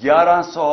1100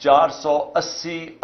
480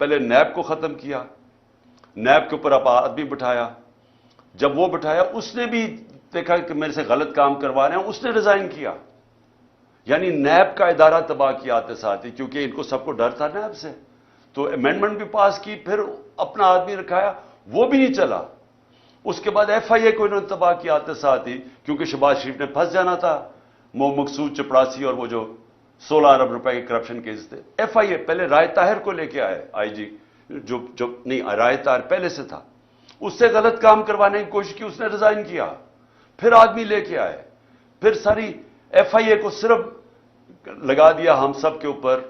پہلے نیب کو ختم کیا، نیب کے اوپر اب آدمی بٹھایا، جب وہ بٹھایا اس نے بھی دیکھا کہ میرے سے غلط کام کروا رہے ہیں، اس نے ریزائن کیا. یعنی نیب کا ادارہ تباہ کیا آتے ساتھ ہی، کیونکہ ان کو سب کو ڈر تھا نیب سے. تو امینڈمنٹ بھی پاس کی، پھر اپنا آدمی رکھایا، وہ بھی نہیں چلا. اس کے بعد ایف آئی اے کو انہوں نے تباہ کیا آتے ساتھ ہی، کیونکہ شہباز شریف نے پھنس جانا تھا. مقصود چپڑاسی اور وہ جو 16 ارب روپے کے کرپشن کیس تھے. ایف آئی اے پہلے رائے طاہر کو لے کے آئے، آئی جی جو نہیں، رائے طاہر پہلے سے تھا، اس سے غلط کام کروانے کی کوشش کی، اس نے ریزائن کیا. پھر آدمی لے کے آئے، پھر ساری ایف آئی اے کو صرف لگا دیا ہم سب کے اوپر،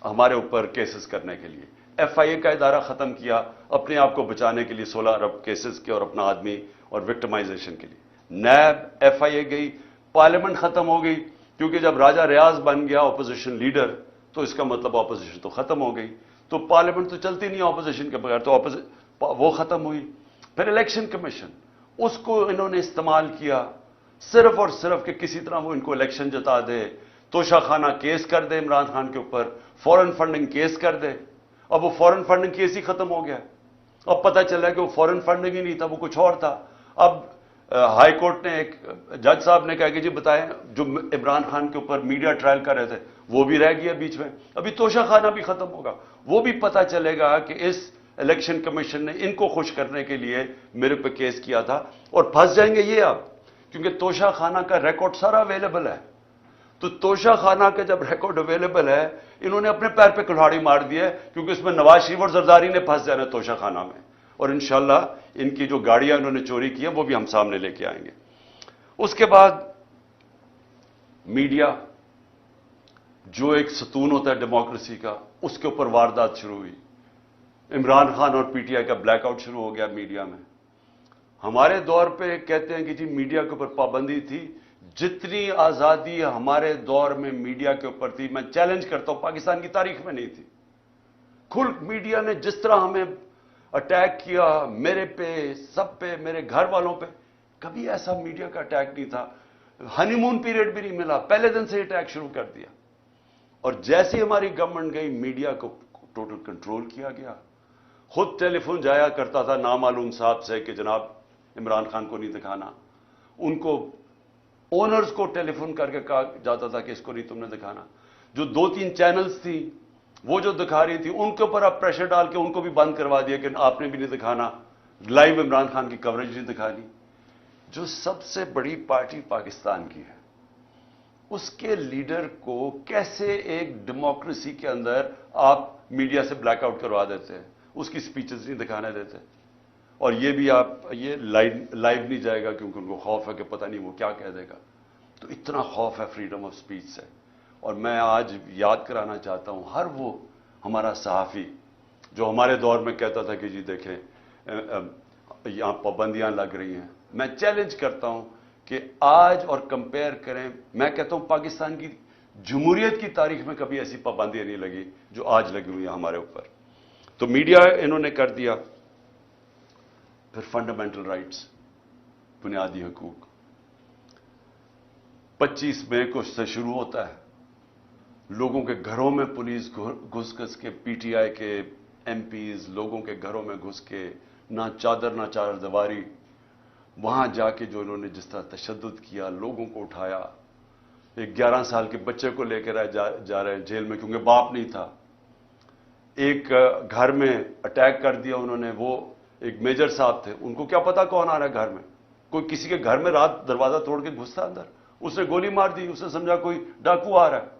ہمارے اوپر کیسز کرنے کے لیے. ایف آئی اے کا ادارہ ختم کیا اپنے آپ کو بچانے کے لیے 16 ارب کیسز کے اور اپنا آدمی اور وکٹمائزیشن کے لیے. نیب، ایف آئی اے گئی، پارلیمنٹ ختم ہو گئی، کیونکہ جب راجہ ریاض بن گیا اپوزیشن لیڈر تو اس کا مطلب اپوزیشن تو ختم ہو گئی. تو پارلیمنٹ تو چلتی نہیں اپوزیشن کے بغیر، تو وہ ختم ہوئی. پھر الیکشن کمیشن، اس کو انہوں نے استعمال کیا صرف اور صرف کہ کسی طرح وہ ان کو الیکشن جتا دے. توشہ خانہ کیس کر دے عمران خان کے اوپر، فورن فنڈنگ کیس کر دے. اب وہ فورن فنڈنگ کیس ہی ختم ہو گیا. اب پتہ چلا کہ وہ فورن فنڈنگ ہی نہیں تھا، وہ کچھ اور تھا. اب ہائی کورٹ نے ایک جج صاحب نے کہا کہ جی بتائیں، جو عمران خان کے اوپر میڈیا ٹرائل کر رہے تھے وہ بھی رہ گیا بیچ میں. ابھی توشہ خانہ بھی ختم ہوگا، وہ بھی پتہ چلے گا کہ اس الیکشن کمیشن نے ان کو خوش کرنے کے لیے میرے پہ کیس کیا تھا. اور پھنس جائیں گے یہ اب، کیونکہ توشہ خانہ کا ریکارڈ سارا اویلیبل ہے. تو توشہ خانہ کا جب ریکارڈ اویلیبل ہے، انہوں نے اپنے پیر پہ کلہاڑی مار دی ہے، کیونکہ اس میں نواز شریف اور زرداری نے پھنس جانا ہے توشہ خانہ میں. اور انشاءاللہ ان کی جو گاڑیاں انہوں نے چوری کی ہیں وہ بھی ہم سامنے لے کے آئیں گے. اس کے بعد میڈیا جو ایک ستون ہوتا ہے ڈیموکریسی کا، اس کے اوپر واردات شروع ہوئی. عمران خان اور پی ٹی آئی کا بلیک آؤٹ شروع ہو گیا میڈیا میں. ہمارے دور پہ کہتے ہیں کہ جی میڈیا کے اوپر پابندی تھی. جتنی آزادی ہمارے دور میں میڈیا کے اوپر تھی، میں چیلنج کرتا ہوں پاکستان کی تاریخ میں نہیں تھی. کھل میڈیا نے جس طرح ہمیں اٹیک کیا، میرے پہ، سب پہ، میرے گھر والوں پہ، کبھی ایسا میڈیا کا اٹیک نہیں تھا. ہنی مون پیریڈ بھی نہیں ملا، پہلے دن سے اٹیک شروع کر دیا. اور جیسی ہماری گورنمنٹ گئی، میڈیا کو ٹوٹل کنٹرول کیا گیا. خود ٹیلی فون جایا کرتا تھا نامعلوم صاحب سے کہ جناب عمران خان کو نہیں دکھانا. ان کو اونرز کو ٹیلی فون کر کے کہا جاتا تھا کہ اس کو نہیں تم نے دکھانا. جو 2-3 چینلز تھی وہ جو دکھا رہی تھی، ان کے اوپر آپ پریشر ڈال کے ان کو بھی بند کروا دیا کہ آپ نے بھی نہیں دکھانا، لائیو عمران خان کی کوریج نہیں دکھانی. جو سب سے بڑی پارٹی پاکستان کی ہے، اس کے لیڈر کو کیسے ایک ڈیموکریسی کے اندر آپ میڈیا سے بلیک آؤٹ کروا دیتے ہیں، اس کی سپیچز نہیں دکھانے دیتے. اور یہ بھی آپ یہ لائیو نہیں جائے گا کیونکہ ان کو خوف ہے کہ پتہ نہیں وہ کیا کہہ دے گا. تو اتنا خوف ہے فریڈم آف سپیچ سے. اور میں آج یاد کرانا چاہتا ہوں ہر وہ ہمارا صحافی جو ہمارے دور میں کہتا تھا کہ جی دیکھیں یہاں پابندیاں لگ رہی ہیں، میں چیلنج کرتا ہوں کہ آج اور کمپیئر کریں. میں کہتا ہوں پاکستان کی جمہوریت کی تاریخ میں کبھی ایسی پابندیاں نہیں لگی جو آج لگی ہوئی ہیں ہمارے اوپر. تو میڈیا انہوں نے کر دیا. پھر فنڈامنٹل رائٹس، بنیادی حقوق، 25 مئی کو سے شروع ہوتا ہے. لوگوں کے گھروں میں پولیس گھس کے، پی ٹی آئی کے ایم پیز لوگوں کے گھروں میں گھس کے، نہ چادر نہ چادر دیواری، وہاں جا کے جو انہوں نے جس طرح تشدد کیا، لوگوں کو اٹھایا. ایک 11 سال کے بچے کو لے کر جا رہے ہیں جیل میں کیونکہ باپ نہیں تھا. ایک گھر میں اٹیک کر دیا انہوں نے، وہ ایک میجر صاحب تھے، ان کو کیا پتا کون آ رہا ہے گھر میں. کوئی کسی کے گھر میں رات دروازہ توڑ کے گھستا اندر، اس نے گولی مار دی، اس نے سمجھا کوئی ڈاکو آ رہا ہے.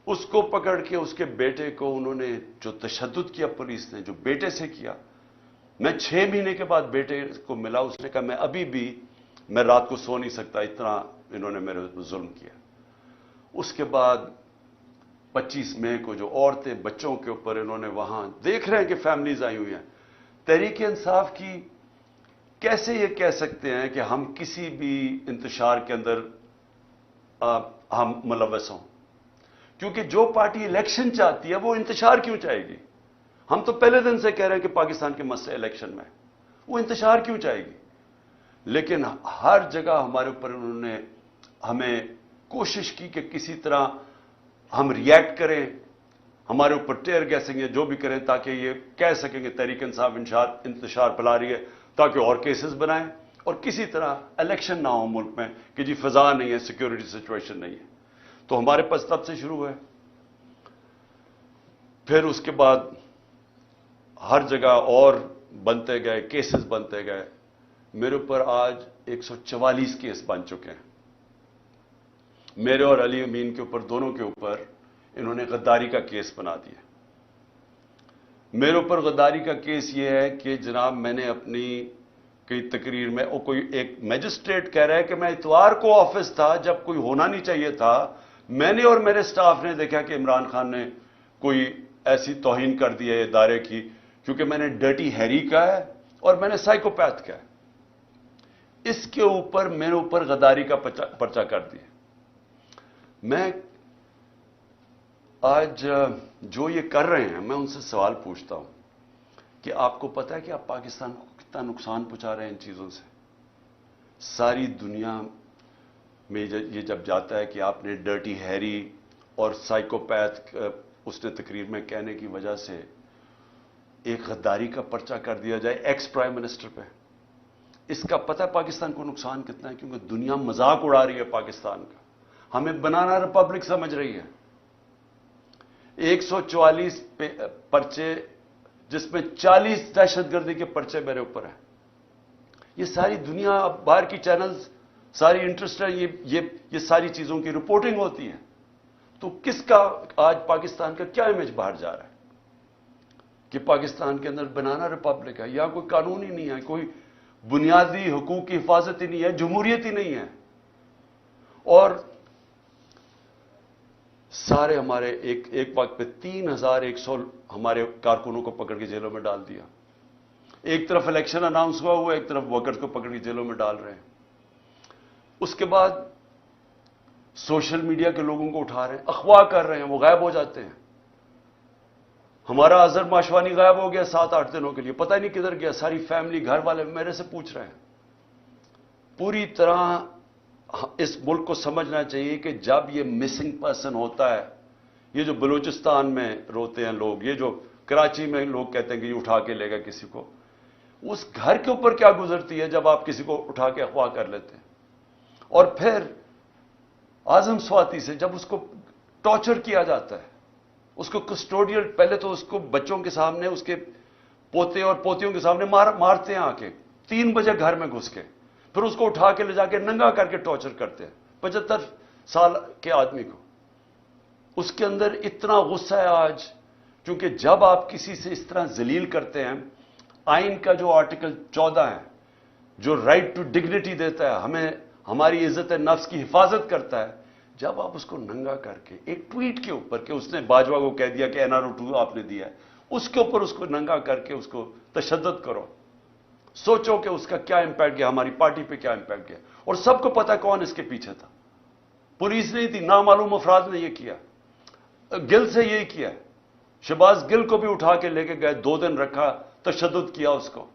اس کو پکڑ کے اس کے بیٹے کو انہوں نے جو تشدد کیا پولیس نے، جو بیٹے سے کیا. میں 6 مہینے کے بعد بیٹے کو ملا، اس نے کہا میں ابھی بھی میں رات کو سو نہیں سکتا، اتنا انہوں نے میرے ظلم کیا. اس کے بعد 25 مئی کو جو عورتیں بچوں کے اوپر انہوں نے وہاں دیکھ رہے ہیں کہ فیملیز آئی ہوئی ہیں. تحریک انصاف کی کیسے یہ کہہ سکتے ہیں کہ ہم کسی بھی انتشار کے اندر ہم ملوث ہوں؟ کیونکہ جو پارٹی الیکشن چاہتی ہے وہ انتشار کیوں چاہے گی؟ ہم تو پہلے دن سے کہہ رہے ہیں کہ پاکستان کے مسئلے الیکشن میں، وہ انتشار کیوں چاہے گی؟ لیکن ہر جگہ ہمارے اوپر انہوں نے ہمیں کوشش کی کہ کسی طرح ہم ریئیکٹ کریں، ہمارے اوپر ٹیئر گیسنگ یا جو بھی کریں تاکہ یہ کہہ سکیں کہ تحریک انصاف انتشار پھیلا رہی ہے، تاکہ اور کیسز بنائیں اور کسی طرح الیکشن نہ ہو ملک میں کہ جی فضا نہیں ہے، سیکیورٹی سچویشن نہیں ہے. تو ہمارے پاس تب سے شروع ہوئے. پھر اس کے بعد ہر جگہ اور بنتے گئے، کیسز بنتے گئے. میرے اوپر آج 144 کیس بن چکے ہیں. میرے اور علی امین کے اوپر، دونوں کے اوپر انہوں نے غداری کا کیس بنا دیا. میرے اوپر غداری کا کیس یہ ہے کہ جناب میں نے اپنی کئی تقریر میں، کوئی ایک میجسٹریٹ کہہ رہا ہے کہ میں اتوار کو آفس تھا جب کوئی ہونا نہیں چاہیے تھا. میں نے اور میرے سٹاف نے دیکھا کہ عمران خان نے کوئی ایسی توہین کر دی ہے ادارے کی، کیونکہ میں نے ڈرٹی ہیری کا ہے اور میں نے سائیکوپیتھ کا ہے. اس کے اوپر میرے اوپر غداری کا پرچہ کر دیا. میں آج جو یہ کر رہے ہیں، میں ان سے سوال پوچھتا ہوں کہ آپ کو پتہ ہے کہ آپ پاکستان کو کتنا نقصان پہنچا رہے ہیں ان چیزوں سے؟ ساری دنیا میں یہ جب جاتا ہے کہ آپ نے ڈرٹی ہیری اور سائیکوپیتھ اس نے تقریر میں کہنے کی وجہ سے ایک غداری کا پرچہ کر دیا جائے ایکس پرائم منسٹر پہ، اس کا پتہ ہے پاکستان کو نقصان کتنا ہے؟ کیونکہ دنیا مذاق اڑا رہی ہے پاکستان کا، ہمیں بنانا ریپبلک سمجھ رہی ہے. 144 پرچے، جس میں 40 دہشت گردی کے پرچے میرے اوپر ہیں. یہ ساری دنیا، اب باہر کی چینلز ساری انٹرسٹ ہے، یہ ساری چیزوں کی رپورٹنگ ہوتی ہے. تو کس کا آج پاکستان کا کیا امیج باہر جا رہا ہے کہ پاکستان کے اندر بنانا ریپبلک ہے؟ یہاں کوئی قانون ہی نہیں ہے، کوئی بنیادی حقوق کی حفاظت ہی نہیں ہے، جمہوریت ہی نہیں ہے. اور سارے ہمارے ایک وقت پہ 3100 ہمارے کارکنوں کو پکڑ کے جیلوں میں ڈال دیا. ایک طرف الیکشن اناؤنس ہوا ایک طرف ورکرز کو پکڑ کے جیلوں میں ڈال رہے ہیں. اس کے بعد سوشل میڈیا کے لوگوں کو اٹھا رہے ہیں، اغوا کر رہے ہیں، وہ غائب ہو جاتے ہیں. ہمارا اظہر ماشوانی غائب ہو گیا 7-8 دنوں کے لیے، پتہ نہیں کدھر گیا. ساری فیملی، گھر والے میرے سے پوچھ رہے ہیں. پوری طرح اس ملک کو سمجھنا چاہیے کہ جب یہ مسنگ پرسن ہوتا ہے، یہ جو بلوچستان میں روتے ہیں لوگ، یہ جو کراچی میں لوگ کہتے ہیں کہ یہ اٹھا کے لے گا کسی کو، اس گھر کے اوپر کیا گزرتی ہے جب آپ کسی کو اٹھا کے اغوا کر لیتے ہیں. اور پھر اعظم سواتی سے جب اس کو ٹارچر کیا جاتا ہے، اس کو کسٹوڈیل، پہلے تو اس کو بچوں کے سامنے، اس کے پوتے اور پوتیوں کے سامنے مارتے ہیں آ کے 3 بجے گھر میں گھس کے، پھر اس کو اٹھا کے لے جا کے ننگا کر کے ٹارچر کرتے ہیں 75 سال کے آدمی کو. اس کے اندر اتنا غصہ ہے آج، کیونکہ جب آپ کسی سے اس طرح ذلیل کرتے ہیں، آئین کا جو آرٹیکل 14 ہے جو رائٹ ٹو ڈگنیٹی دیتا ہے، ہمیں ہماری عزت نفس کی حفاظت کرتا ہے، جب آپ اس کو ننگا کر کے ایک ٹویٹ کے اوپر کہ اس نے باجوہ کو کہہ دیا کہ NRO 2 آپ نے دیا ہے، اس کے اوپر اس کو ننگا کر کے اس کو تشدد کرو، سوچو کہ اس کا کیا امپیکٹ گیا، ہماری پارٹی پہ کیا امپیکٹ گیا. اور سب کو پتا کون اس کے پیچھے تھا. پولیس نہیں تھی، نامعلوم افراد نے یہ کیا. گل سے یہی کیا. شہباز گل کو بھی اٹھا کے لے کے گئے، 2 دن رکھا، تشدد کیا اس کو.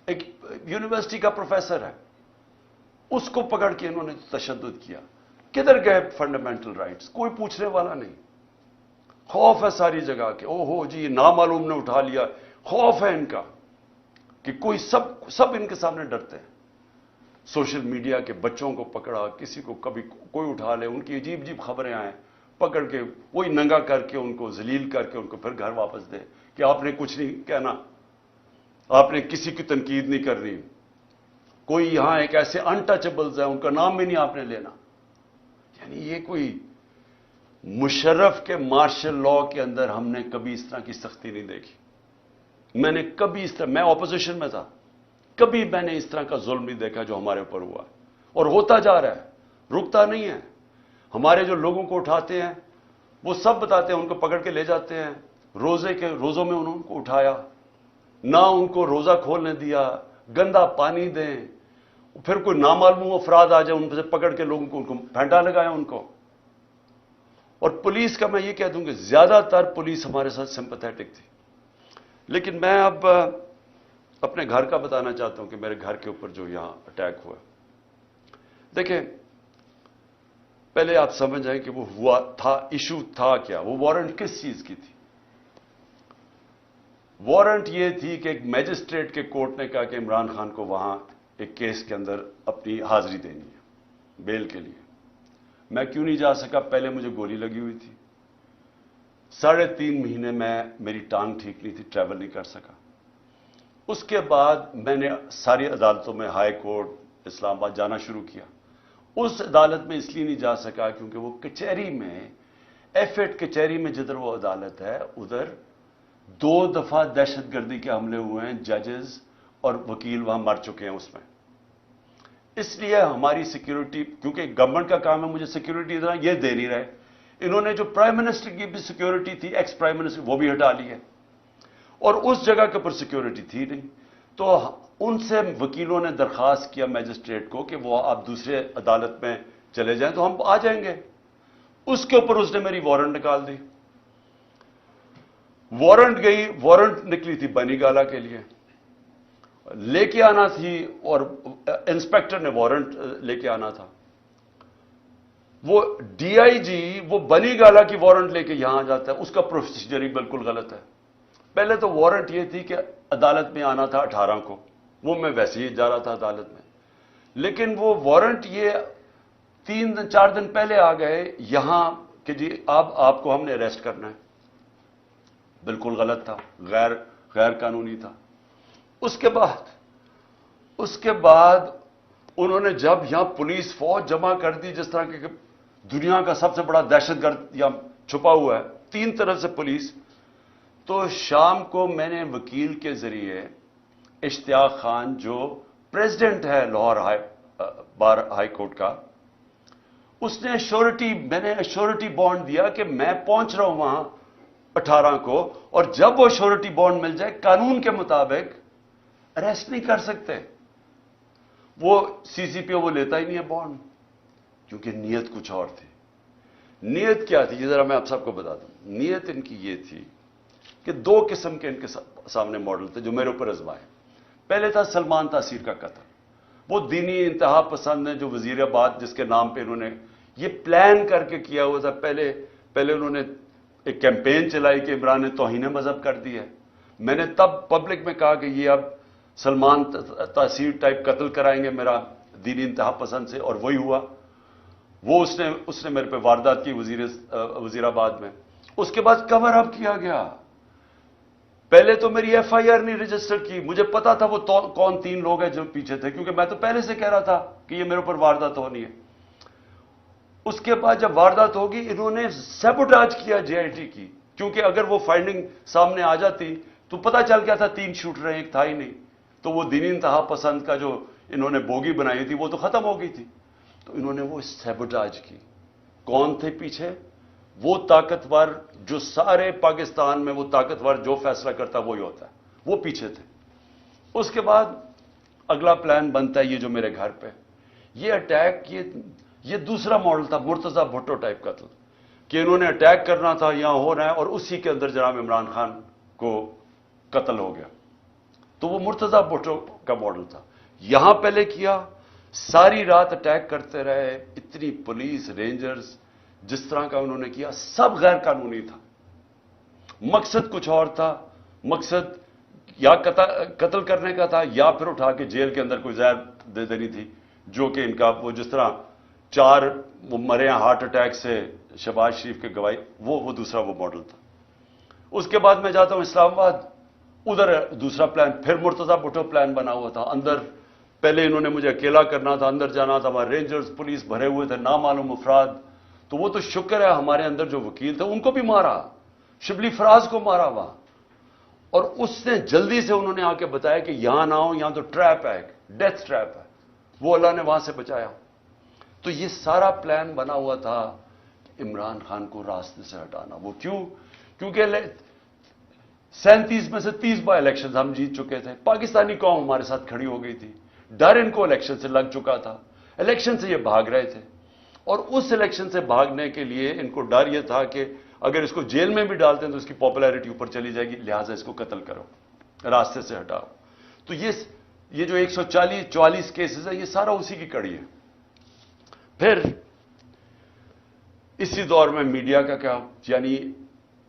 ایک یونیورسٹی کا پروفیسر ہے، اس کو پکڑ کے انہوں نے تشدد کیا. کدھر گئے فنڈامنٹل رائٹس؟ کوئی پوچھنے والا نہیں. خوف ہے ساری جگہ کہ او ہو جی نامعلوم نے اٹھا لیا. خوف ہے ان کا کہ کوئی سب ان کے سامنے ڈرتے ہیں. سوشل میڈیا کے بچوں کو پکڑا، کسی کو کبھی کوئی اٹھا لے، ان کی عجیب عجیب خبریں آئیں، پکڑ کے وہی ننگا کر کے ان کو ذلیل کر کے ان کو پھر گھر واپس دے کہ آپ نے کچھ نہیں کہنا، آپ نے کسی کی تنقید نہیں کرنی. کوئی یہاں ایک ایسے انٹچبلز ہیں، ان کا نام بھی نہیں آپ نے لینا. یعنی یہ کوئی مشرف کے مارشل لا کے اندر ہم نے کبھی اس طرح کی سختی نہیں دیکھی. میں نے کبھی اس طرح، میں اپوزیشن میں تھا، کبھی میں نے اس طرح کا ظلم نہیں دیکھا جو ہمارے اوپر ہوا ہے اور ہوتا جا رہا ہے، رکتا نہیں ہے. ہمارے جو لوگوں کو اٹھاتے ہیں وہ سب بتاتے ہیں، ان کو پکڑ کے لے جاتے ہیں. روزوں میں انہوں کو اٹھایا، نہ ان کو روزہ کھولنے دیا، گندا پانی دیں، پھر کوئی نامعلوم افراد آ جائے ان سے پکڑ کے لوگوں کو ان کو پھینٹا لگایا ان کو. اور پولیس کا میں یہ کہہ دوں کہ زیادہ تر پولیس ہمارے ساتھ سمپیتھیٹک تھی. لیکن میں اب اپنے گھر کا بتانا چاہتا ہوں کہ میرے گھر کے اوپر جو یہاں اٹیک ہوا. دیکھیں پہلے آپ سمجھ جائیں کہ وہ ہوا تھا، ایشو تھا کیا، وہ وارنٹ کس چیز کی تھی. وارنٹ یہ تھی کہ ایک میجسٹریٹ کے کورٹ نے کہا کہ عمران خان کو وہاں ایک کیس کے اندر اپنی حاضری دینی ہے بیل کے لیے. میں کیوں نہیں جا سکا؟ پہلے مجھے گولی لگی ہوئی تھی. 3.5 مہینے میں میری ٹانگ ٹھیک نہیں تھی، ٹریول نہیں کر سکا. اس کے بعد میں نے ساری عدالتوں میں، ہائی کورٹ اسلام آباد جانا شروع کیا. اس عدالت میں اس لیے نہیں جا سکا کیونکہ وہ کچہری میں، ایف ایٹ کچہری میں جدھر وہ عدالت ہے، ادھر 2 دفعہ دہشت گردی کے حملے ہوئے ہیں. ججز اور وکیل وہاں مر چکے ہیں اس میں. اس لیے ہماری سیکیورٹی، کیونکہ گورنمنٹ کا کام ہے مجھے سیکیورٹی دینا، یہ دے نہیں رہے. انہوں نے جو پرائم منسٹر کی بھی سیکیورٹی تھی، ایکس پرائم منسٹر، وہ بھی ہٹا لی ہے، اور اس جگہ کے اوپر سیکیورٹی تھی نہیں. تو ان سے وکیلوں نے درخواست کیا میجسٹریٹ کو کہ وہ آپ دوسرے عدالت میں چلے جائیں تو ہم آ جائیں گے. اس کے اوپر اس نے میری وارنٹ نکال دی. وارنٹ نکلی تھی بنی گالا کے لیے، لے کے آنا تھی، اور انسپیکٹر نے وارنٹ لے کے آنا تھا. وہ ڈی آئی جی وہ بنی گالا کی وارنٹ لے کے یہاں جاتا ہے، اس کا پروسیجر ہی بالکل غلط ہے. پہلے تو وارنٹ یہ تھی کہ عدالت میں آنا تھا 18 کو، وہ میں ویسے ہی جا رہا تھا عدالت میں، لیکن وہ وارنٹ یہ 3-4 دن پہلے آ گئے یہاں کہ جی آپ کو ہم نے اریسٹ کرنا ہے. بالکل غلط تھا، غیر قانونی تھا. اس کے بعد انہوں نے جب یہاں پولیس فوج جمع کر دی، جس طرح کہ دنیا کا سب سے بڑا دہشت گرد یہاں چھپا ہوا ہے، 3 طرف سے پولیس. تو شام کو میں نے وکیل کے ذریعے اشتیاق خان جو پریزیڈنٹ ہے لاہور بار ہائی کورٹ کا، اس نے میں نے ایشورٹی بانڈ دیا کہ میں پہنچ رہا ہوں وہاں 18 کو، اور جب وہ ایشورٹی بانڈ مل جائے قانون کے مطابق اریسٹ نہیں کر سکتے. وہ سی پی او وہ لیتا ہی نہیں ہے بانڈ، کیونکہ نیت کچھ اور تھی. نیت کیا تھی یہ ذرا میں آپ سب کو بتا دوں. نیت ان کی یہ تھی کہ 2 قسم کے ان کے سامنے ماڈل تھے جو میرے اوپر آزمائے. پہلے تھا سلمان تاثیر کا قتل. وہ دینی انتہا پسند ہیں جو وزیر آباد جس کے نام پہ انہوں نے یہ پلان کر کے کیا ہوا تھا. پہلے انہوں نے ایک کیمپین چلائی کہ عمران نے توہین مذہب کر دی ہے. میں نے تب پبلک میں کہا کہ یہ اب سلمان تاثیر ٹائپ قتل کرائیں گے میرا دینی انتہا پسند سے، اور وہی ہوا. وہ اس نے میرے پہ واردات کی وزیر آباد میں. اس کے بعد کور اپ کیا گیا. پہلے تو میری ایف آئی آر نہیں رجسٹر کی، مجھے پتا تھا وہ کون 3 لوگ ہیں جو پیچھے تھے، کیونکہ میں تو پہلے سے کہہ رہا تھا کہ یہ میرے اوپر واردات ہونی ہے. اس کے بعد جب واردات ہوگی انہوں نے سیبوٹاج کیا جے آئی ٹی کی، کیونکہ اگر وہ فائنڈنگ سامنے آ جاتی تو پتا چل گیا تھا 3 شوٹر ہیں، ایک تھا ہی نہیں. تو وہ دینی انتہا پسند کا جو انہوں نے بوگی بنائی تھی وہ تو ختم ہو گئی تھی. تو انہوں نے وہ سیبوٹاج کی. کون تھے پیچھے؟ وہ طاقتور جو سارے پاکستان میں وہ طاقتور جو فیصلہ کرتا وہی ہوتا ہے، وہ پیچھے تھے. اس کے بعد اگلا پلان بنتا ہے یہ جو میرے گھر پہ یہ اٹیک، یہ دوسرا ماڈل تھا مرتضی بھٹو ٹائپ قتل، کہ انہوں نے اٹیک کرنا تھا، یہاں ہو رہا ہے، اور اسی کے اندر جناب عمران خان کو قتل ہو گیا. تو وہ مرتضی بھٹو کا ماڈل تھا. یہاں پہلے کیا، ساری رات اٹیک کرتے رہے، اتنی پولیس رینجرز، جس طرح کا انہوں نے کیا سب غیر قانونی تھا. مقصد کچھ اور تھا. مقصد یا قتل کرنے کا تھا، یا پھر اٹھا کے جیل کے اندر کوئی زہر دے دینی تھی، جو کہ ان کا وہ جس طرح 4 مرے ہیں ہارٹ اٹیک سے شہباز شریف کے گواہی، وہ دوسرا وہ ماڈل تھا. اس کے بعد میں جاتا ہوں اسلام آباد، ادھر دوسرا پلان، پھر مرتضی بھٹو پلان بنا ہوا تھا. اندر پہلے انہوں نے مجھے اکیلا کرنا تھا، اندر جانا تھا، ہمارے رینجرز پولیس بھرے ہوئے تھے، نامعلوم افراد. تو وہ تو شکر ہے ہمارے اندر جو وکیل تھے ان کو بھی مارا، شبلی فراز کو مارا وہاں. اور اس نے جلدی سے انہوں نے آ کے بتایا کہ یہاں نہ ہو، یہاں تو ٹریپ ہے، ڈیتھ ٹریپ ہے. وہ اللہ نے وہاں سے بچایا. تو یہ سارا پلان بنا ہوا تھا عمران خان کو راستے سے ہٹانا. وہ کیونکہ 37 میں سے 30 بار الیکشن ہم جیت چکے تھے، پاکستانی قوم ہمارے ساتھ کھڑی ہو گئی تھی، ڈر ان کو الیکشن سے لگ چکا تھا، الیکشن سے یہ بھاگ رہے تھے. اور اس الیکشن سے بھاگنے کے لیے ان کو ڈر یہ تھا کہ اگر اس کو جیل میں بھی ڈالتے ہیں تو اس کی پاپولیرٹی اوپر چلی جائے گی، لہٰذا اس کو قتل کرو، راستے سے ہٹاؤ. تو یہ جو 144 کیسز ہیں یہ سارا اسی کی کڑی ہے. پھر اسی دور میں میڈیا کا کیا، یعنی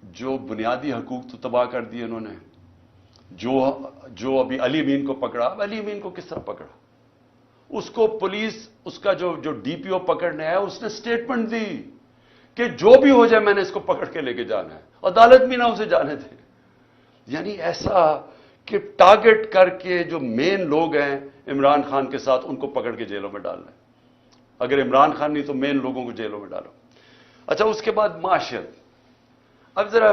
جو بنیادی حقوق تو تباہ کر دیے انہوں نے. جو ابھی علی امین کو پکڑا، اب علی امین کو کس طرح پکڑا؟ اس کو پولیس، اس کا جو ڈی پی او پکڑنے آیا، اس نے سٹیٹمنٹ دی کہ جو بھی ہو جائے میں نے اس کو پکڑ کے لے کے جانا ہے، عدالت بھی نہ اسے جانے دے. یعنی ایسا کہ ٹارگٹ کر کے جو مین لوگ ہیں عمران خان کے ساتھ، ان کو پکڑ کے جیلوں میں ڈالنا ہے. اگر عمران خان نہیں تو مین لوگوں کو جیلوں میں ڈالو. اچھا، اس کے بعد معاشیت. اب ذرا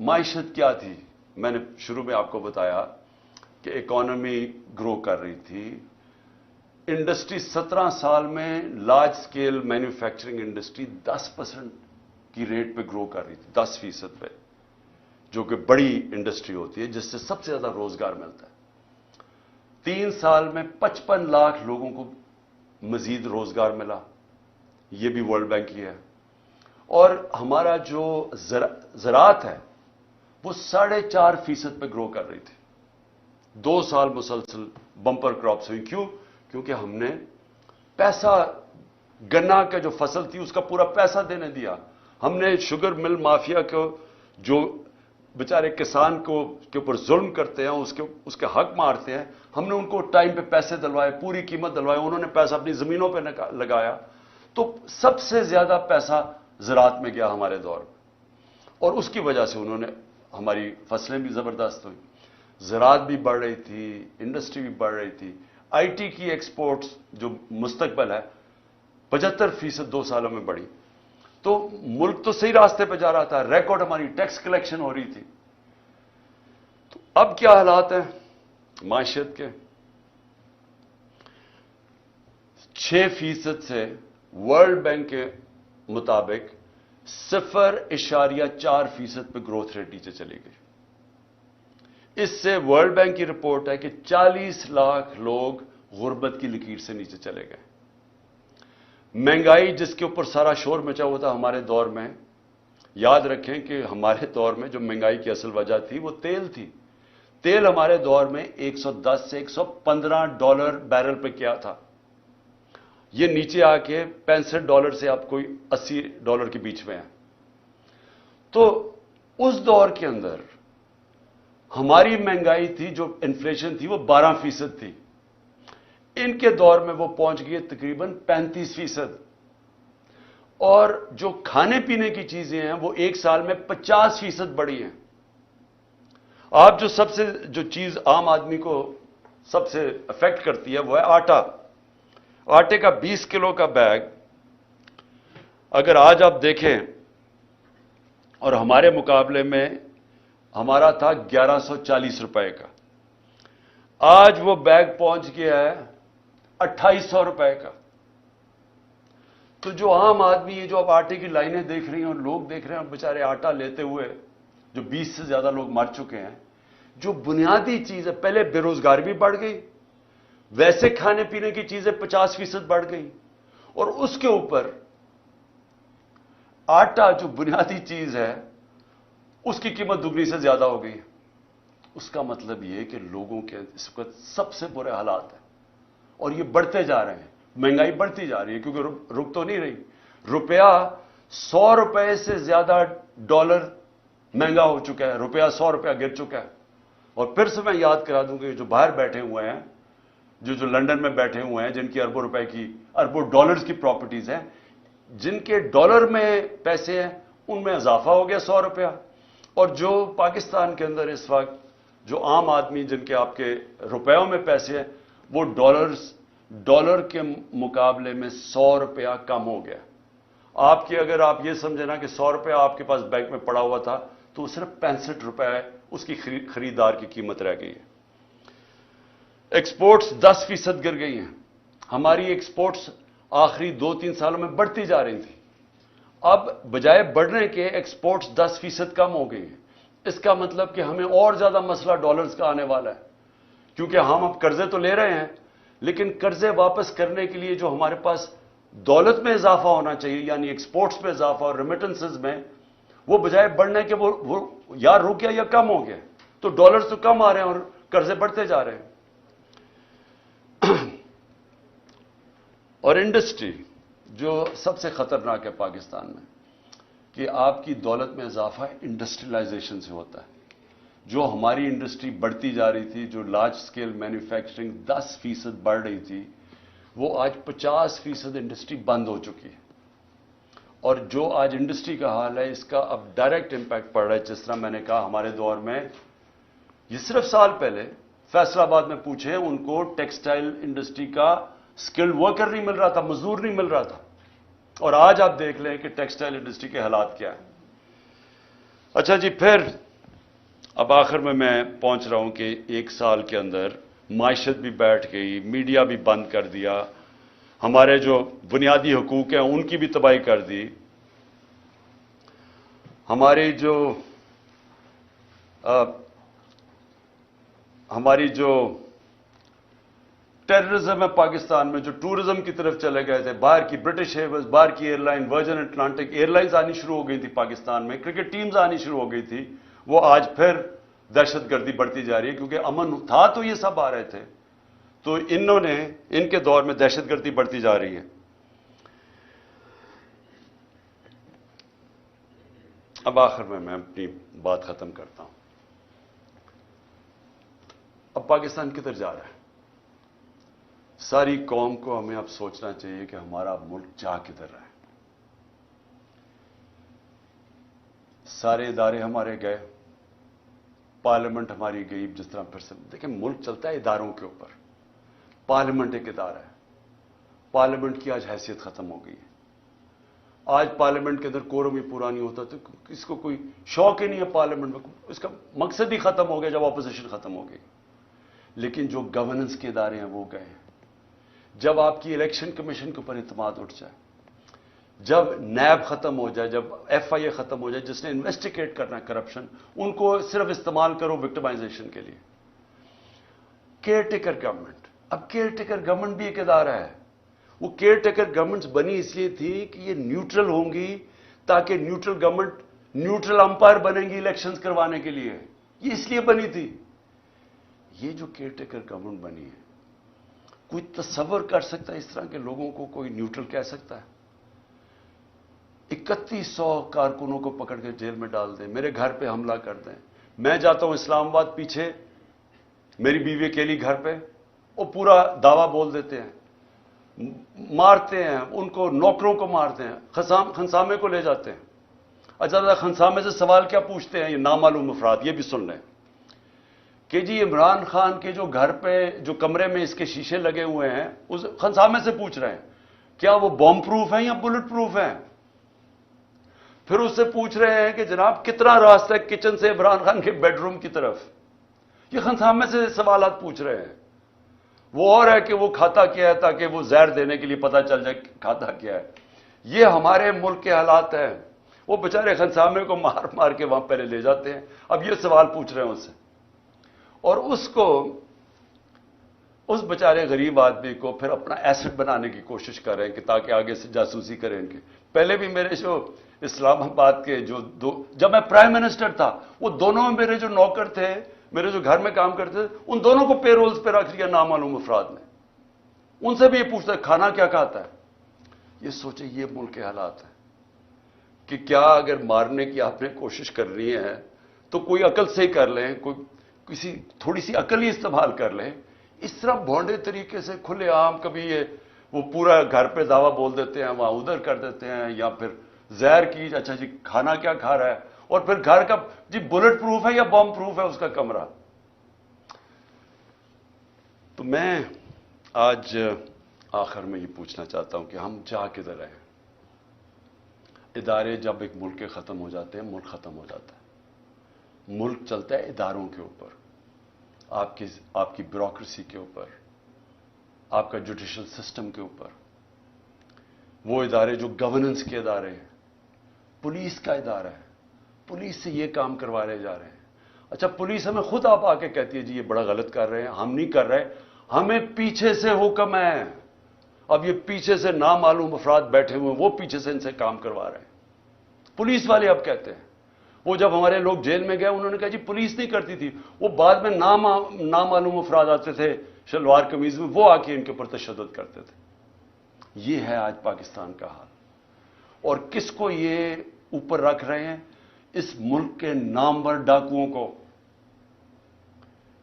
معیشت کیا تھی؟ میں نے شروع میں آپ کو بتایا کہ اکانومی گرو کر رہی تھی. انڈسٹری 17 سال میں لارج سکیل مینوفیکچرنگ انڈسٹری 10% کی ریٹ پہ گرو کر رہی تھی، 10% پہ، جو کہ بڑی انڈسٹری ہوتی ہے جس سے سب سے زیادہ روزگار ملتا ہے. 3 سال میں 55 لاکھ لوگوں کو مزید روزگار ملا. یہ بھی ورلڈ بینک کی ہے. اور ہمارا جو زراعت ہے وہ 4.5% پہ گرو کر رہی تھی. 2 سال مسلسل بمپر کراپس ہوئی. کیوں؟ کیونکہ ہم نے پیسہ، گنا کا جو فصل تھی اس کا پورا پیسہ دینے دیا. ہم نے شوگر مل مافیا کو، جو بیچارے کسان کے اوپر ظلم کرتے ہیں، اس کے حق مارتے ہیں، ہم نے ان کو ٹائم پہ پیسے دلوائے، پوری قیمت دلوائے. انہوں نے پیسہ اپنی زمینوں پہ لگایا. تو سب سے زیادہ پیسہ زراعت میں گیا ہمارے دور میں، اور اس کی وجہ سے انہوں نے، ہماری فصلیں بھی زبردست ہوئی، زراعت بھی بڑھ رہی تھی، انڈسٹری بھی بڑھ رہی تھی. آئی ٹی کی ایکسپورٹس جو مستقبل ہے 75% 2 سالوں میں بڑھی. تو ملک تو صحیح راستے پہ جا رہا تھا. ریکارڈ ہماری ٹیکس کلیکشن ہو رہی تھی. تو اب کیا حالات ہیں معیشت کے؟ 6% سے ورلڈ بینک کے مطابق 0.4% پہ گروتھ ریٹ نیچے چلی گئی. اس سے ورلڈ بینک کی رپورٹ ہے کہ 40 لاکھ لوگ غربت کی لکیر سے نیچے چلے گئے. مہنگائی جس کے اوپر سارا شور مچا ہوا تھا ہمارے دور میں، یاد رکھیں کہ ہمارے دور میں جو مہنگائی کی اصل وجہ تھی وہ تیل تھی. تیل ہمارے دور میں $110 سے $115 بیرل پہ کیا تھا. یہ نیچے آ کے $65 سے آپ کوئی $80 کے بیچ میں ہے. تو اس دور کے اندر ہماری مہنگائی تھی، جو انفلیشن تھی، وہ 12% تھی. ان کے دور میں وہ پہنچ گئی تقریباً 35%. اور جو کھانے پینے کی چیزیں ہیں وہ 1 سال میں 50% بڑھی ہیں. آپ جو چیز عام آدمی کو سب سے افیکٹ کرتی ہے وہ ہے آٹا. آٹے کا 20 کلو کا بیگ اگر آج آپ دیکھیں، اور ہمارے مقابلے میں ہمارا تھا 1140 روپے کا، آج وہ بیگ پہنچ گیا ہے 2800 روپے کا. تو جو عام آدمی ہے، جو اب آٹے کی لائنیں دیکھ رہی ہیں اور لوگ دیکھ رہے ہیں بیچارے آٹا لیتے ہوئے، جو 20 سے زیادہ لوگ مر چکے ہیں. جو بنیادی چیز ہے، پہلے بے روزگاری بھی بڑھ گئی، ویسے کھانے پینے کی چیزیں 50% بڑھ گئی، اور اس کے اوپر آٹا جو بنیادی چیز ہے اس کی قیمت دوگنی سے زیادہ ہو گئی. اس کا مطلب یہ کہ لوگوں کے اس وقت سب سے برے حالات ہیں، اور یہ بڑھتے جا رہے ہیں. مہنگائی بڑھتی جا رہی ہے کیونکہ رک تو نہیں رہی. روپیہ 100 روپے سے زیادہ ڈالر مہنگا ہو چکا ہے. روپیہ 100 روپیہ گر چکا ہے. اور پھر سے میں یاد کرا دوں کہ جو باہر بیٹھے ہوئے ہیں، جو لندن میں بیٹھے ہوئے ہیں، جن کی اربوں ڈالرز کی پراپرٹیز ہیں، جن کے ڈالر میں پیسے ہیں، ان میں اضافہ ہو گیا 100 روپیہ. اور جو پاکستان کے اندر اس وقت جو عام آدمی جن کے آپ کے روپیوں میں پیسے ہیں، وہ ڈالر کے مقابلے میں 100 روپیہ کم ہو گیا. اگر آپ یہ سمجھیں نا کہ 100 روپیہ آپ کے پاس بینک میں پڑا ہوا تھا، تو صرف 65 روپے اس کی خریدار کی قیمت رہ گئی ہے. ایکسپورٹس 10% گر گئی ہیں. ہماری ایکسپورٹس آخری 2-3 سالوں میں بڑھتی جا رہی تھی. اب بجائے بڑھنے کے ایکسپورٹس 10% کم ہو گئی ہیں. اس کا مطلب کہ ہمیں اور زیادہ مسئلہ ڈالرز کا آنے والا ہے، کیونکہ ہم اب قرضے تو لے رہے ہیں، لیکن قرضے واپس کرنے کے لیے جو ہمارے پاس دولت میں اضافہ ہونا چاہیے، یعنی ایکسپورٹس میں اضافہ اور ریمیٹنسز میں، وہ بجائے بڑھنے کے وہ یا رک گیا یا کم ہو گیا. تو ڈالرز تو کم آ رہے ہیں اور قرضے بڑھتے جا رہے ہیں. اور انڈسٹری جو سب سے خطرناک ہے پاکستان میں، کہ آپ کی دولت میں اضافہ انڈسٹریلائزیشن سے ہوتا ہے. جو ہماری انڈسٹری بڑھتی جا رہی تھی، جو لارج سکیل مینوفیکچرنگ 10% بڑھ رہی تھی، وہ آج 50% انڈسٹری بند ہو چکی ہے. اور جو آج انڈسٹری کا حال ہے، اس کا اب ڈائریکٹ امپیکٹ پڑ رہا ہے. جس طرح میں نے کہا ہمارے دور میں، یہ صرف سال پہلے فیصل آباد میں پوچھیں، ان کو ٹیکسٹائل انڈسٹری کا اسکلڈ ورکر نہیں مل رہا تھا، مزدور نہیں مل رہا تھا. اور آج آپ دیکھ لیں کہ ٹیکسٹائل انڈسٹری کے حالات کیا ہیں. اچھا جی، پھر اب آخر میں پہنچ رہا ہوں کہ 1 سال کے اندر معیشت بھی بیٹھ گئی، میڈیا بھی بند کر دیا، ہمارے جو بنیادی حقوق ہیں ان کی بھی تباہی کر دی. ہماری جو ٹیررزم ہے پاکستان میں، جو ٹورزم کی طرف چلے گئے تھے، باہر کی برٹش ایئرویز، باہر کی airline, Virgin Atlantic airlines آنی شروع ہو گئی تھی پاکستان میں، کرکٹ ٹیمز آنی شروع ہو گئی تھی، وہ آج پھر دہشت گردی بڑھتی جا رہی ہے. کیونکہ امن تھا تو یہ سب آ رہے تھے، تو ان کے دور میں دہشت گردی بڑھتی جا رہی ہے. اب آخر میں اپنی بات ختم کرتا ہوں. اب پاکستان کدھر جا رہا ہے؟ ساری قوم کو ہمیں اب سوچنا چاہیے کہ ہمارا ملک جا کدھر رہا ہے. سارے ادارے ہمارے گئے، پارلیمنٹ ہماری گئی. جس طرح پھر سے دیکھیں، ملک چلتا ہے اداروں کے اوپر. پارلیمنٹ ایک ادارہ ہے، پارلیمنٹ کی آج حیثیت ختم ہو گئی ہے. آج پارلیمنٹ کے اندر کورم ہی پورا نہیں ہوتا، تو اس کو کوئی شوق ہی نہیں ہے پارلیمنٹ میں. اس کا مقصد ہی ختم ہو گیا جب اپوزیشن ختم ہو گئی. لیکن جو گورننس کے ادارے ہیں وہ گئے ہیں. جب آپ کی الیکشن کمیشن کے اوپر اعتماد اٹھ جائے، جب نیب ختم ہو جائے، جب ایف آئی اے ختم ہو جائے جس نے انویسٹیگیٹ کرنا ہے کرپشن، ان کو صرف استعمال کرو وکٹمائزیشن کے لیے. کیئر ٹیکر گورنمنٹ، اب کیئر ٹیکر گورنمنٹ بھی ایک ادارہ ہے. وہ کیئر ٹیکر گورنمنٹس بنی اس لیے تھی کہ یہ نیوٹرل ہوں گی، تاکہ نیوٹرل گورنمنٹ نیوٹرل امپائر بنیں گی الیکشنز کروانے کے لیے. یہ اس لیے بنی تھی. یہ جو کیئر ٹیکر گورنمنٹ بنی ہے، کوئی تصور کر سکتا ہے اس طرح کے لوگوں کو کوئی نیوٹرل کہہ سکتا ہے؟ 3100 کارکنوں کو پکڑ کے جیل میں ڈال دیں، میرے گھر پہ حملہ کر دیں. میں جاتا ہوں اسلام آباد، پیچھے میری بیوی اکیلی گھر پہ، وہ پورا دعویٰ بول دیتے ہیں، مارتے ہیں ان کو، نوکروں کو مارتے ہیں، خنسامے کو لے جاتے ہیں. اچھا، خنسامے سے سوال کیا پوچھتے ہیں یہ نامعلوم افراد؟ یہ بھی سن لیں کہ جی عمران خان کے جو گھر پہ جو کمرے میں اس کے شیشے لگے ہوئے ہیں، اس خنسامے سے پوچھ رہے ہیں کیا وہ بم پروف ہیں یا بلٹ پروف ہیں. پھر اس سے پوچھ رہے ہیں کہ جناب کتنا راستہ ہے کچن سے عمران خان کے بیڈ روم کی طرف. یہ خنسامے سے سوالات پوچھ رہے ہیں. وہ اور ہے کہ وہ کھاتا کیا ہے تاکہ وہ زہر دینے کے لیے پتہ چل جائے کھاتا کیا ہے. یہ ہمارے ملک کے حالات ہیں. وہ بیچارے خنسامے کو مار مار کے وہاں پہلے لے جاتے ہیں. اب یہ سوال پوچھ رہے ہیں اس سے، اور اس بیچارے غریب آدمی کو پھر اپنا ایسٹ بنانے کی کوشش کر رہے ہیں کہ تاکہ آگے سے جاسوسی کریں ان کے. پہلے بھی میرے جو اسلام آباد کے جب میں پرائم منسٹر تھا، وہ دونوں میرے جو نوکر تھے، میرے جو گھر میں کام کرتے تھے، ان دونوں کو پے رولز پہ رکھ لیا نامعلوم افراد نے. ان سے بھی یہ پوچھتا ہے کھانا کیا کھاتا ہے. یہ سوچیں، یہ ملک کے حالات ہیں کہ کیا اگر مارنے کی آپ نے کوشش کر رہی ہے تو کوئی عقل سے ہی کر لیں، کسی تھوڑی سی عقل ہی استعمال کر لیں. اس طرح بھونڈے طریقے سے کھلے عام کبھی وہ پورا گھر پہ دعویٰ بول دیتے ہیں، وہاں ادھر کر دیتے ہیں، یا پھر زہر کی اچھا جی کھانا کیا کھا رہا ہے، اور پھر گھر کا جی بلٹ پروف ہے یا بم پروف ہے اس کا کمرہ. تو میں آج آخر میں یہ پوچھنا چاہتا ہوں کہ ہم جا کدھر رہے ہیں. ادارے جب ایک ملک کے ختم ہو جاتے ہیں، ملک ختم ہو جاتا ہے. ملک چلتا ہے اداروں کے اوپر، آپ کی بیوروکریسی کے اوپر، آپ کا جوڈیشل سسٹم کے اوپر. وہ ادارے جو گورننس کے ادارے ہیں، پولیس کا ادارہ ہے، پولیس سے یہ کام کروائے جا رہے ہیں. اچھا، پولیس ہمیں خود آپ آ کے کہتی ہے جی یہ بڑا غلط کر رہے ہیں، ہم نہیں کر رہے، ہمیں پیچھے سے حکم ہے. اب یہ پیچھے سے نامعلوم افراد بیٹھے ہوئے ہیں، وہ پیچھے سے ان سے کام کروا رہے ہیں. پولیس والے اب کہتے ہیں. وہ جب ہمارے لوگ جیل میں گئے انہوں نے کہا جی پولیس نہیں کرتی تھی، وہ بعد میں نامعلوم افراد آتے تھے شلوار قمیض میں، وہ آ کے ان کے اوپر تشدد کرتے تھے. یہ ہے آج پاکستان کا حال. اور کس کو یہ اوپر رکھ رہے ہیں؟ اس ملک کے نامور ڈاکوؤں کو.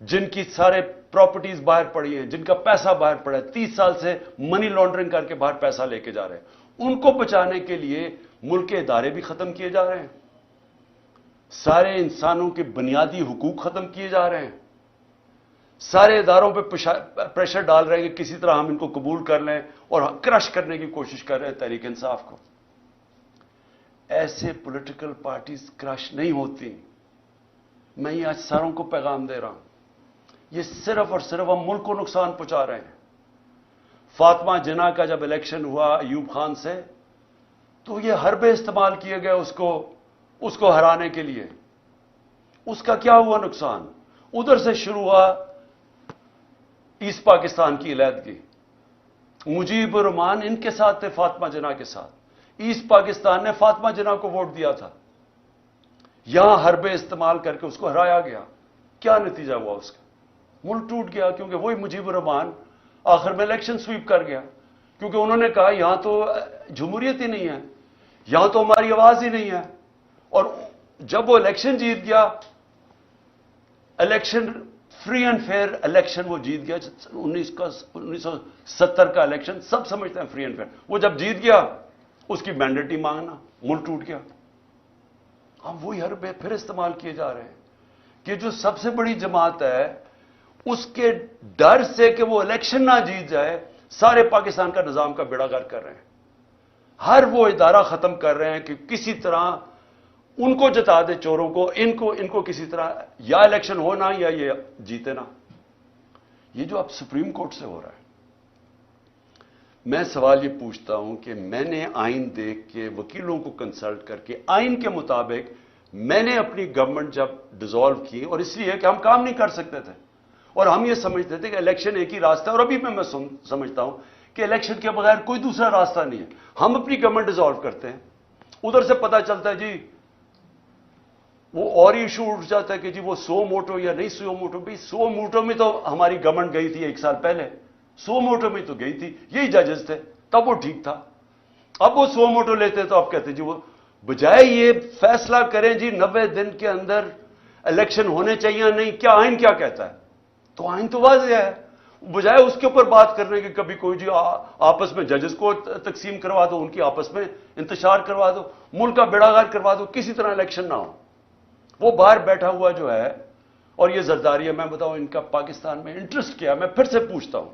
جن کی سارے پراپرٹیز باہر پڑی ہیں, جن کا پیسہ باہر پڑا ہے, 30 سال سے منی لانڈرنگ کر کے باہر پیسہ لے کے جا رہے ہیں, ان کو بچانے کے لیے ملک کے ادارے بھی ختم کیے جا رہے ہیں, سارے انسانوں کے بنیادی حقوق ختم کیے جا رہے ہیں, سارے اداروں پہ پریشر ڈال رہے ہیں کہ کسی طرح ہم ان کو قبول کر لیں اور کرش کرنے کی کوشش کر رہے ہیں تحریک انصاف کو. ایسے پولیٹیکل پارٹیز کرش نہیں ہوتی. میں یہ آج ساروں کو پیغام دے رہا ہوں, یہ صرف اور صرف ہم ملک کو نقصان پہنچا رہے ہیں. فاطمہ جناح کا جب الیکشن ہوا ایوب خان سے, تو یہ حربے استعمال کیے گئے اس کو ہرانے کے لیے. اس کا کیا ہوا نقصان؟ ادھر سے شروع ہوا ایسٹ پاکستان کی علیحدگی. مجیب الرحمان ان کے ساتھ تھے, فاطمہ جناح کے ساتھ. ایسٹ پاکستان نے فاطمہ جناح کو ووٹ دیا تھا. یہاں حربے استعمال کر کے اس کو ہرایا گیا. کیا نتیجہ ہوا اس کا؟ ملک ٹوٹ گیا, کیونکہ وہی مجیب الرحمان آخر میں الیکشن سویپ کر گیا, کیونکہ انہوں نے کہا یہاں تو جمہوریت ہی نہیں ہے, یہاں تو ہماری آواز ہی نہیں ہے. اور جب وہ الیکشن جیت گیا, election free and fair election وہ جیت گیا, 1970 کا الیکشن سب سمجھتے ہیں فری اینڈ فیئر. وہ جب جیت گیا, اس کی مینڈیٹی مانگنا, ملک ٹوٹ گیا. اب وہی حربے پھر استعمال کیے جا رہے ہیں کہ جو سب سے بڑی جماعت ہے, اس کے ڈر سے کہ وہ الیکشن نہ جیت جائے, سارے پاکستان کا نظام کا بیڑا غرق کر رہے ہیں. ہر وہ ادارہ ختم کر رہے ہیں کہ کسی طرح ان کو جتا دے, چوروں کو, ان کو کسی طرح یا الیکشن ہونا یا یہ جیتے نا. یہ جو اب سپریم کورٹ سے ہو رہا ہے, میں سوال یہ پوچھتا ہوں کہ میں نے آئین دیکھ کے, وکیلوں کو کنسلٹ کر کے, آئین کے مطابق میں نے اپنی گورنمنٹ جب ڈیزالو کی, اور اس لیے کہ ہم کام نہیں کر سکتے تھے, اور ہم یہ سمجھتے تھے کہ الیکشن ایک ہی راستہ ہے, اور ابھی میں سمجھتا ہوں کہ الیکشن کے بغیر کوئی دوسرا راستہ نہیں ہے. ہم اپنی گورنمنٹ ڈیزالو کرتے ہیں, ادھر سے پتہ چلتا ہے جی وہ اور ایشو اٹھ جاتا ہے کہ جی وہ 100 موٹو یا نہیں 100 موٹو. بھائی 100 موٹو میں تو ہماری گورنمنٹ گئی تھی 1 سال پہلے, 100 موٹو میں تو گئی تھی, یہی ججز تھے, تب وہ ٹھیک تھا. اب وہ 100 موٹو لیتے تو آپ کہتے جی وہ بجائے یہ فیصلہ کریں جی 90 دن کے اندر الیکشن ہونے چاہیے نہیں, کیا آئین کیا کہتا ہے؟ تو آئین تو واضح ہے. بجائے اس کے اوپر بات کرنے کے کبھی کوئی جی آپس میں ججز کو تقسیم کروا دو, ان کی آپس میں انتشار کروا دو, ملک کا بیڑا غرق کروا دو, کسی طرح الیکشن نہ ہو. وہ باہر بیٹھا ہوا جو ہے, اور یہ زرداری ہے, میں بتاؤں ان کا پاکستان میں انٹرسٹ کیا. میں پھر سے پوچھتا ہوں,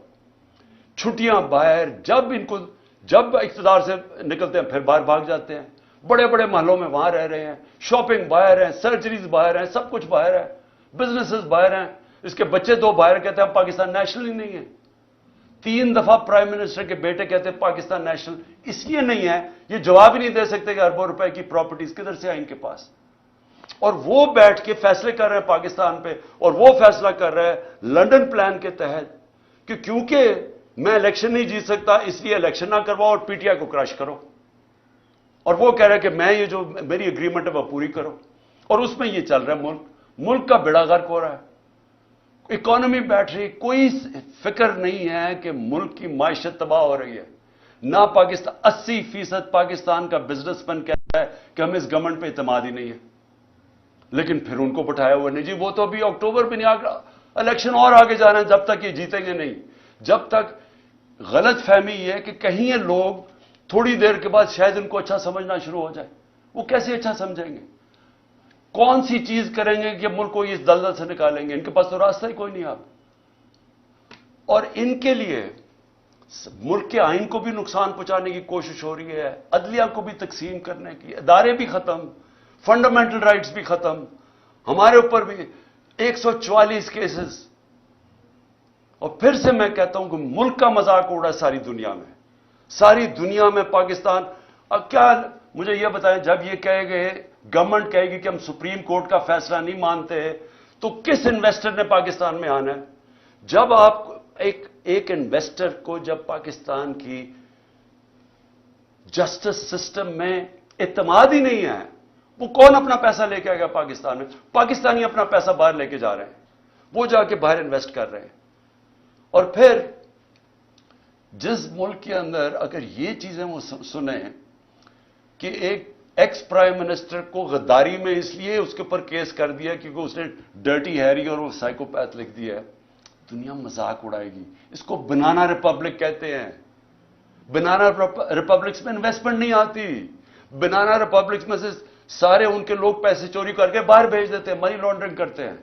چھٹیاں باہر, جب اقتدار سے نکلتے ہیں پھر باہر بھاگ جاتے ہیں, بڑے بڑے محلوں میں وہاں رہ رہے ہیں, شاپنگ باہر ہیں, سرجریز باہر ہیں, سب کچھ باہر ہے, بزنسز باہر ہیں, اس کے بچے 2 باہر کہتے ہیں پاکستان نیشنل ہی نہیں ہے. 3 دفعہ پرائم منسٹر کے بیٹے کہتے ہیں پاکستان نیشنل اس لیے نہیں ہے, یہ جواب ہی نہیں دے سکتے کہ اربوں روپے کی پراپرٹیز کدھر سے آئیں ان کے پاس. اور وہ بیٹھ کے فیصلے کر رہے ہیں پاکستان پہ, اور وہ فیصلہ کر رہے ہیں لنڈن پلان کے تحت کہ کیونکہ میں الیکشن نہیں جیت سکتا اس لیے الیکشن نہ کرواؤ اور پی ٹی آئی کو کرش کرو. اور وہ کہہ رہے ہیں کہ میں یہ جو میری اگریمنٹ ہے وہ پوری کرو, اور اس میں یہ چل رہا ہے, ملک کا بیڑا غرق ہو رہا ہے, اکانومی بیٹھ رہی, کوئی فکر نہیں ہے کہ ملک کی معیشت تباہ ہو رہی ہے. نہ پاکستان, 80% پاکستان کا بزنس مین کہتا ہے کہ ہمیں اس گورنمنٹ پہ اعتماد ہی نہیں ہے, لیکن پھر ان کو بٹھایا ہوا نہیں جی وہ تو ابھی اکتوبر میں نہیں, الیکشن اور آگے جا رہے ہیں, جب تک یہ جیتیں گے نہیں, جب تک غلط فہمی یہ ہے کہ کہیں یہ لوگ تھوڑی دیر کے بعد شاید ان کو اچھا سمجھنا شروع ہو جائے. وہ کیسے اچھا سمجھیں گے؟ کون سی چیز کریں گے کہ ملک کو اس دلدل سے نکالیں گے؟ ان کے پاس تو راستہ ہی کوئی نہیں. آپ اور ان کے لیے ملک کے آئین کو بھی نقصان پہنچانے کی کوشش ہو رہی ہے, عدلیہ کو بھی تقسیم کرنے کی, ادارے بھی ختم, فنڈامنٹل رائٹس بھی ختم, ہمارے اوپر بھی 144 کیسز. اور پھر سے میں کہتا ہوں کہ ملک کا مذاق اڑا ساری دنیا میں, ساری دنیا میں پاکستان. اب کیا مجھے یہ بتائیں, جب یہ کہے گئے گورنمنٹ کہے گی کہ ہم سپریم کورٹ کا فیصلہ نہیں مانتے, تو کس انویسٹر نے پاکستان میں آنا ہے؟ جب آپ ایک انویسٹر کو جب پاکستان کی جسٹس سسٹم میں اعتماد ہی نہیں ہے, وہ کون اپنا پیسہ لے کے آئے گا پاکستان میں؟ پاکستانی اپنا پیسہ باہر لے کے جا رہے ہیں, وہ جا کے باہر انویسٹ کر رہے ہیں. اور پھر جس ملک کے اندر اگر یہ چیزیں وہ سنیں کہ ایک ایکس پرائم منسٹر کو غداری میں اس لیے اس کے اوپر کیس کر دیا کیونکہ اس نے ڈرٹی ہیری اور وہ سائیکوپیتھ لکھ دیا ہے. دنیا مذاق اڑائے گی. اس کو بنانا ریپبلک کہتے ہیں. بنانا ریپبلکس میں انویسٹمنٹ نہیں آتی. بنانا ریپبلکس میں سے سارے ان کے لوگ پیسے چوری کر کے باہر بھیج دیتے ہیں, منی لانڈرنگ کرتے ہیں.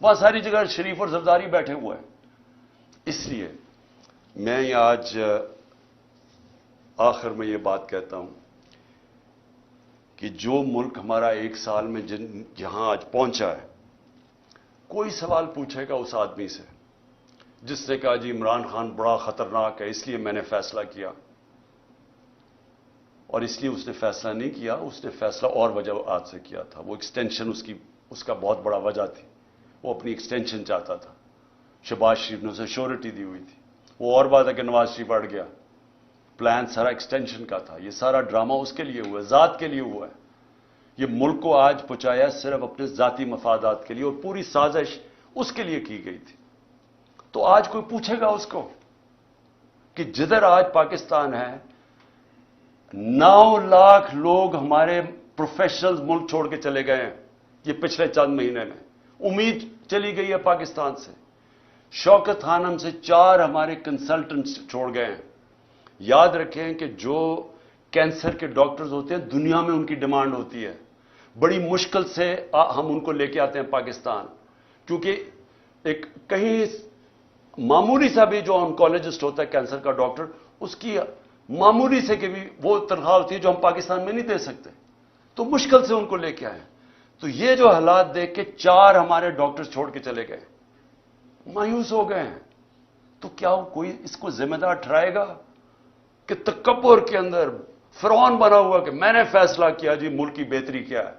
وہاں ساری جگہ شریف اور زرداری بیٹھے ہوئے ہیں. اس لیے میں آج آخر میں یہ بات کہتا ہوں کہ جو ملک ہمارا 1 سال میں جہاں آج پہنچا ہے, کوئی سوال پوچھے گا اس آدمی سے جس نے کہا جی عمران خان بڑا خطرناک ہے اس لیے میں نے فیصلہ کیا, اور اس لیے اس نے فیصلہ نہیں کیا, اس نے فیصلہ اور وجوہات سے کیا تھا. وہ ایکسٹینشن اس کا بہت بڑا وجہ تھی. وہ اپنی ایکسٹینشن چاہتا تھا. شہباز شریف نے اسے شیورٹی دی ہوئی تھی. وہ اور بات ہے کہ نواز شریف اڑ گیا. پلان سارا ایکسٹینشن کا تھا. یہ سارا ڈرامہ اس کے لیے ہوا ہے, ذات کے لیے ہوا ہے. یہ ملک کو آج پہنچایا صرف اپنے ذاتی مفادات کے لیے, اور پوری سازش اس کے لیے کی گئی تھی. تو آج کوئی پوچھے گا اس کو کہ جدھر آج پاکستان ہے 9 لاکھ لوگ ہمارے پروفیشنلز ملک چھوڑ کے چلے گئے ہیں یہ پچھلے چند مہینے میں. امید چلی گئی ہے پاکستان سے. شوکت خانم سے 4 ہمارے کنسلٹنٹس چھوڑ گئے ہیں. یاد رکھیں کہ جو کینسر کے ڈاکٹرز ہوتے ہیں دنیا میں ان کی ڈیمانڈ ہوتی ہے. بڑی مشکل سے ہم ان کو لے کے آتے ہیں پاکستان, کیونکہ ایک کہیں معمولی سا بھی جو آنکولوجسٹ ہوتا ہے کینسر کا ڈاکٹر, اس کی معمولی سے کہ بھی وہ تنخواہ ہوتی ہے جو ہم پاکستان میں نہیں دے سکتے, تو مشکل سے ان کو لے کے آئے. تو یہ جو حالات دیکھ کے 4 ہمارے ڈاکٹر چھوڑ کے چلے گئے, مایوس ہو گئے ہیں. تو کیا کوئی اس کو ذمہ دار ٹھہرائے گا کہ تکبر کے اندر فرعون بنا ہوا کہ میں نے فیصلہ کیا جی ملک کی بہتری کیا ہے,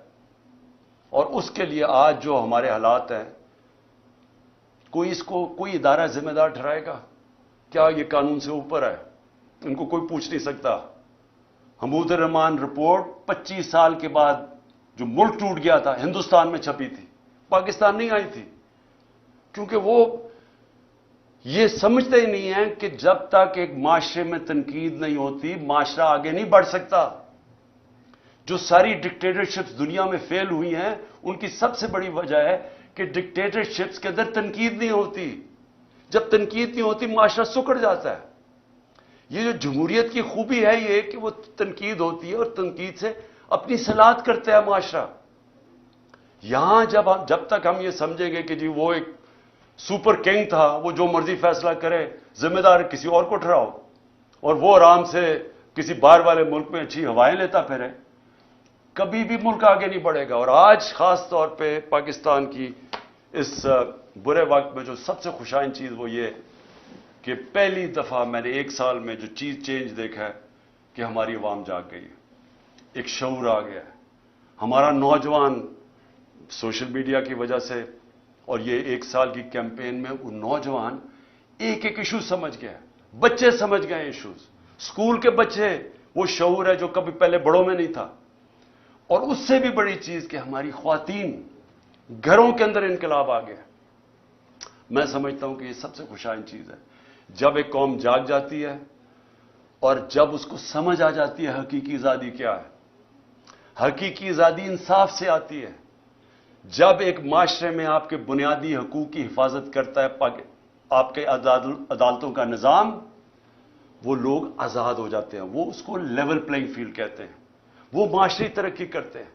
اور اس کے لیے آج جو ہمارے حالات ہیں کوئی اس کو کوئی ادارہ ذمہ دار ٹھہرائے گا؟ کیا یہ قانون سے اوپر ہے؟ ان کو کوئی پوچھ نہیں سکتا. حمود الرحمان رپورٹ 25 سال کے بعد جو ملک ٹوٹ گیا تھا ہندوستان میں چھپی تھی, پاکستان نہیں آئی تھی, کیونکہ وہ یہ سمجھتے ہی نہیں ہیں کہ جب تک ایک معاشرے میں تنقید نہیں ہوتی معاشرہ آگے نہیں بڑھ سکتا. جو ساری ڈکٹیٹرشپس دنیا میں فیل ہوئی ہیں ان کی سب سے بڑی وجہ ہے کہ ڈکٹیٹرشپس کے اندر تنقید نہیں ہوتی. جب تنقید نہیں ہوتی معاشرہ سکڑ جاتا ہے. یہ جو جمہوریت کی خوبی ہے یہ کہ وہ تنقید ہوتی ہے اور تنقید سے اپنی صلاحیت کرتا ہے معاشرہ. یہاں جب تک ہم یہ سمجھیں گے کہ جی وہ ایک سپر کنگ تھا, وہ جو مرضی فیصلہ کرے, ذمہ دار کسی اور کو ٹھہراؤ, اور وہ آرام سے کسی باہر والے ملک میں اچھی ہوائیں لیتا پھرے, کبھی بھی ملک آگے نہیں بڑھے گا. اور آج خاص طور پہ پاکستان کی اس برے وقت میں جو سب سے خوشائن چیز وہ یہ کہ پہلی دفعہ میں نے 1 سال میں جو چیز چینج دیکھا ہے کہ ہماری عوام جاگ گئی ہے, ایک شعور آ گیا ہے. ہمارا نوجوان سوشل میڈیا کی وجہ سے اور یہ 1 سال کی کیمپین میں وہ نوجوان ایک ایشو سمجھ گیا, بچے سمجھ گئے ایشوز, اسکول کے بچے, وہ شعور ہے جو کبھی پہلے بڑوں میں نہیں تھا. اور اس سے بھی بڑی چیز کہ ہماری خواتین گھروں کے اندر انقلاب آ گیا. میں سمجھتا ہوں کہ یہ سب سے خوشائن چیز ہے جب ایک قوم جاگ جاتی ہے اور جب اس کو سمجھ آ جاتی ہے حقیقی آزادی کیا ہے. حقیقی آزادی انصاف سے آتی ہے جب ایک معاشرے میں آپ کے بنیادی حقوق کی حفاظت کرتا ہے آپ کے عدالتوں کا نظام, وہ لوگ آزاد ہو جاتے ہیں. وہ اس کو لیول پلینگ فیلڈ کہتے ہیں, وہ معاشری ترقی کرتے ہیں.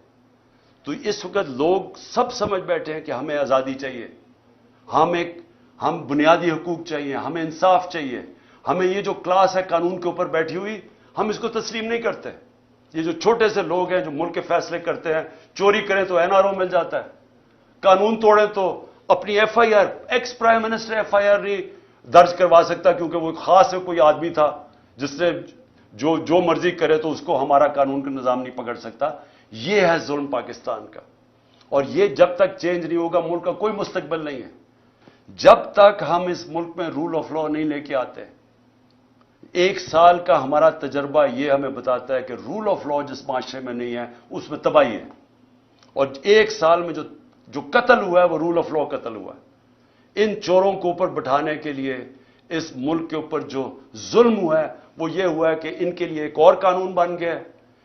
تو اس وقت لوگ سب سمجھ بیٹھے ہیں کہ ہمیں آزادی چاہیے, ہم بنیادی حقوق چاہیے, ہمیں انصاف چاہیے. ہمیں یہ جو کلاس ہے قانون کے اوپر بیٹھی ہوئی ہم اس کو تسلیم نہیں کرتے. یہ جو چھوٹے سے لوگ ہیں جو ملک کے فیصلے کرتے ہیں, چوری کریں تو NRO مل جاتا ہے, قانون توڑیں تو اپنی FIR, ex prime minister FIR نہیں درج کروا سکتا کیونکہ وہ خاص کوئی آدمی تھا جس نے جو مرضی کرے تو اس کو ہمارا قانون کا نظام نہیں پکڑ سکتا. یہ ہے ظلم پاکستان کا, اور یہ جب تک چینج نہیں ہوگا ملک کا کوئی مستقبل نہیں ہے. جب تک ہم اس ملک میں رول آف لا نہیں لے کے آتے. 1 سال کا ہمارا تجربہ یہ ہمیں بتاتا ہے کہ رول آف لا جس معاشرے میں نہیں ہے اس میں تباہی ہے. اور 1 سال میں جو قتل ہوا ہے وہ رول آف لا قتل ہوا ہے. ان چوروں کو اوپر بٹھانے کے لیے اس ملک کے اوپر جو ظلم ہوا ہے وہ یہ ہوا ہے کہ ان کے لیے ایک اور قانون بن گیا ہے,